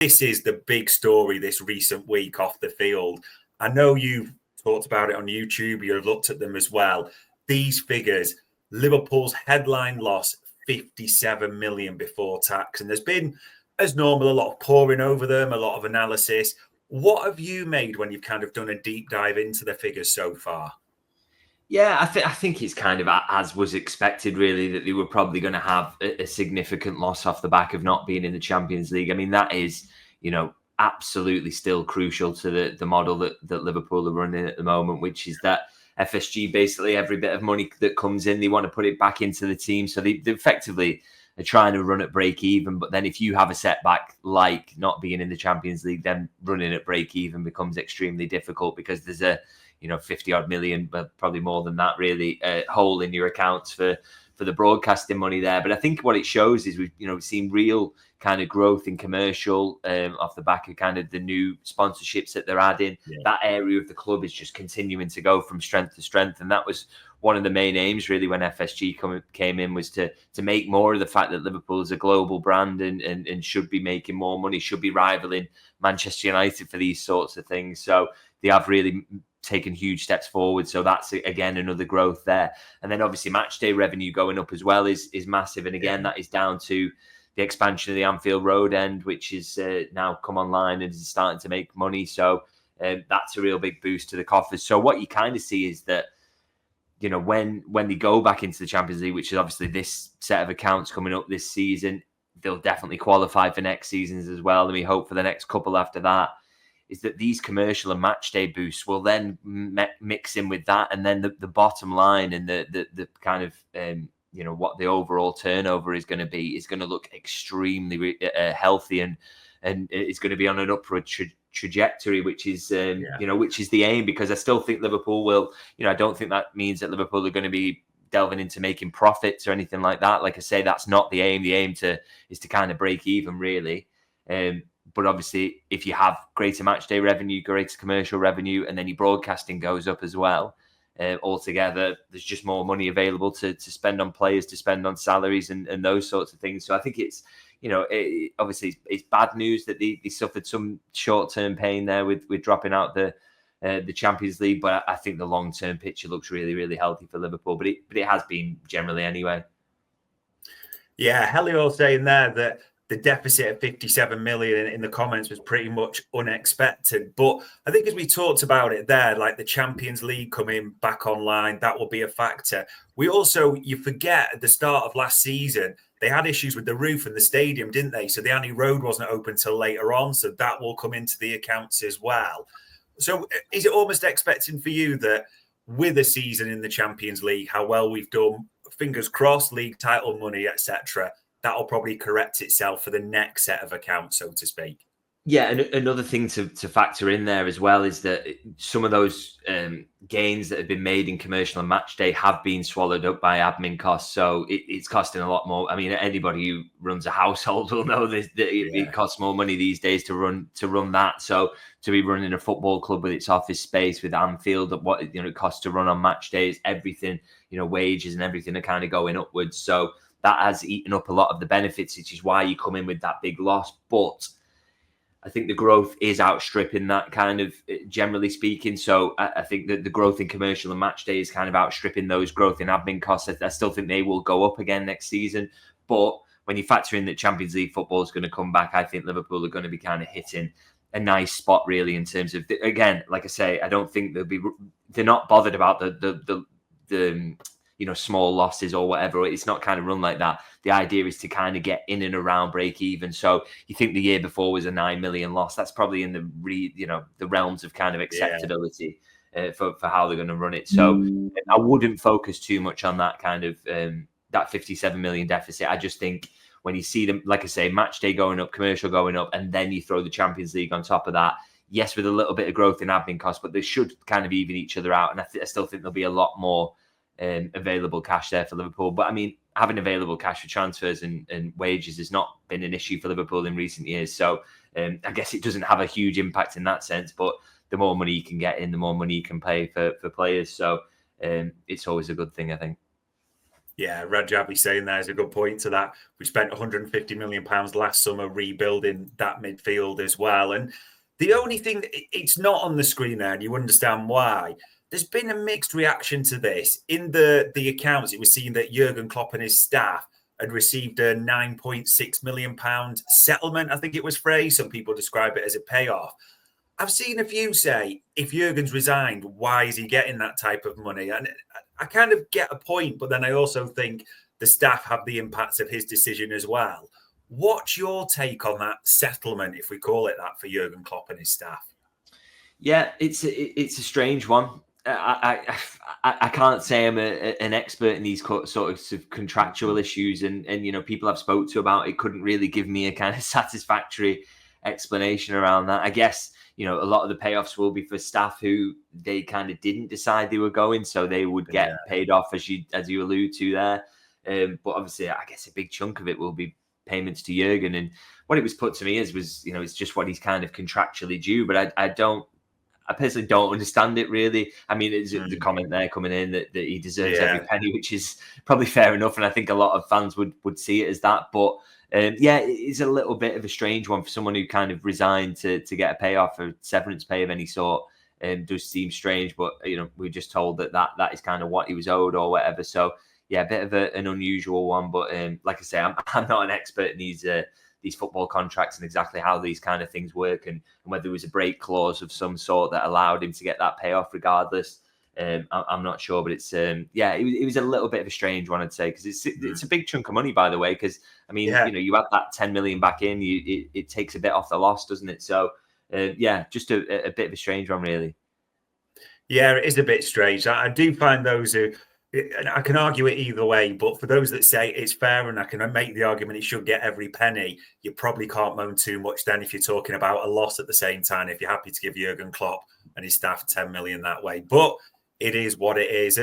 this is the big story this recent week off the field. I know you've talked about it on YouTube. You've looked at them as well. These figures, Liverpool's headline loss, 57 million before tax. And there's been, as normal, a lot of poring over them, a lot of analysis. What have you made when you've kind of done a deep dive into the figures so far? Yeah, I think it's kind of as was expected, really, that they were probably going to have a significant loss off the back of not being in the Champions League. I mean, that is, absolutely still crucial to the model that Liverpool are running at the moment, which is that FSG, basically every bit of money that comes in, they want to put it back into the team. So they effectively are trying to run at break even. But then if you have a setback like not being in the Champions League, then running at break even becomes extremely difficult because there's a 50 odd million, but probably more than that, really, hole in your accounts for the broadcasting money there. But I think what it shows is we've seen real kind of growth in commercial off the back of kind of the new sponsorships that they're adding. Yeah. That area of the club is just continuing to go from strength to strength. And that was one of the main aims, really, when FSG came in, was to make more of the fact that Liverpool is a global brand and should be making more money, should be rivaling Manchester United for these sorts of things. So they have really taken huge steps forward. So that's, again, another growth there. And then obviously match day revenue going up as well is massive. And again, that is down to the expansion of the Anfield Road end, which is now come online and is starting to make money. So that's a real big boost to the coffers. So what you kind of see is that, when they go back into the Champions League, which is obviously this set of accounts coming up this season, they'll definitely qualify for next seasons as well. And we hope for the next couple after that, is that these commercial and match day boosts will then mix in with that. And then the bottom line and the kind of, what the overall turnover is going to look extremely healthy and it's going to be on an upward trajectory, which is, which is the aim, because I still think Liverpool will, I don't think that means that Liverpool are going to be delving into making profits or anything like that. Like I say, that's not the aim. The aim is to kind of break even, really. But obviously, if you have greater match day revenue, greater commercial revenue, and then your broadcasting goes up as well, altogether, there's just more money available to spend on players, to spend on salaries and those sorts of things. So I think it's, obviously it's bad news that they suffered some short-term pain there with dropping out the Champions League. But I think the long-term picture looks really, really healthy for Liverpool. But it has been generally anyway. Yeah, Helio saying there that the deficit of 57 million in the comments was pretty much unexpected. But I think as we talked about it there, like the Champions League coming back online, that will be a factor. You forget at the start of last season, they had issues with the roof and the stadium, didn't they? So the Annie Road wasn't open till later on. So that will come into the accounts as well. So is it almost expecting for you that with a season in the Champions League, how well we've done, fingers crossed, league title money, etc., that'll probably correct itself for the next set of accounts, so to speak? Yeah, and another thing to factor in there as well is that some of those gains that have been made in commercial and match day have been swallowed up by admin costs. So it's costing a lot more. I mean, anybody who runs a household will know that it costs more money these days to run that. So to be running a football club with its office space, with Anfield, what it costs to run on match days, everything, wages and everything are kind of going upwards. So that has eaten up a lot of the benefits, which is why you come in with that big loss. But I think the growth is outstripping that, kind of, generally speaking. So I think that the growth in commercial and match day is kind of outstripping those growth in admin costs. I still think they will go up again next season. But when you factor in that Champions League football is going to come back, I think Liverpool are going to be kind of hitting a nice spot, really, in terms of, again, like I say, I don't think they're not bothered about the small losses or whatever. It's not kind of run like that. The idea is to kind of get in and around break even. So you think the year before was a 9 million loss. That's probably in the realms of kind of acceptability for how they're going to run it. So I wouldn't focus too much on that kind of that 57 million deficit. I just think when you see them, like I say, match day going up, commercial going up, and then you throw the Champions League on top of that, yes, with a little bit of growth in admin costs, but they should kind of even each other out. And I still think there'll be a lot more available cash there for Liverpool. But I mean, having available cash for transfers and wages has not been an issue for Liverpool in recent years. So I guess it doesn't have a huge impact in that sense, but the more money you can get in, the more money you can pay for players. So it's always a good thing, I think. Yeah, Rajavi saying there's a good point to that. We spent £150 million last summer rebuilding that midfield as well. And the only thing, it's not on the screen there, and you understand why. There's been a mixed reaction to this. In the accounts, it was seen that Jurgen Klopp and his staff had received a £9.6 million settlement, I think it was phrased. Some people describe it as a payoff. I've seen a few say, if Jurgen's resigned, why is he getting that type of money? And I kind of get a point, but then I also think the staff have the impacts of his decision as well. What's your take on that settlement, if we call it that, for Jurgen Klopp and his staff? Yeah, it's a strange one. I can't say I'm an expert in these sort of contractual issues, and people I've spoke to about it couldn't really give me a kind of satisfactory explanation around that. I guess a lot of the payoffs will be for staff who they kind of didn't decide they were going, so they would get paid off as you allude to there. But obviously, I guess a big chunk of it will be payments to Jurgen, and what it was put to me was it's just what he's kind of contractually due. But I personally don't understand it really. I mean, it's the comment there coming in that he deserves every penny, which is probably fair enough. And I think a lot of fans would see it as that. But it's a little bit of a strange one for someone who kind of resigned to get a payoff or severance pay of any sort. Does seem strange, but we're just told that is kind of what he was owed or whatever. So yeah, a bit of an unusual one. But like I say, I'm not an expert in these football contracts and exactly how these kind of things work, and whether there was a break clause of some sort that allowed him to get that payoff regardless. I'm not sure, but it's it was a little bit of a strange one, I'd say, because it's a big chunk of money, by the way. Because I mean, you add that 10 million back in, it takes a bit off the loss, doesn't it? So just a bit of a strange one, really. Yeah, it is a bit strange. I do find those who, and I can argue it either way, but for those that say it's fair and I can make the argument it should get every penny, you probably can't moan too much then if you're talking about a loss at the same time, if you're happy to give Jurgen Klopp and his staff 10 million that way. But it is what it is.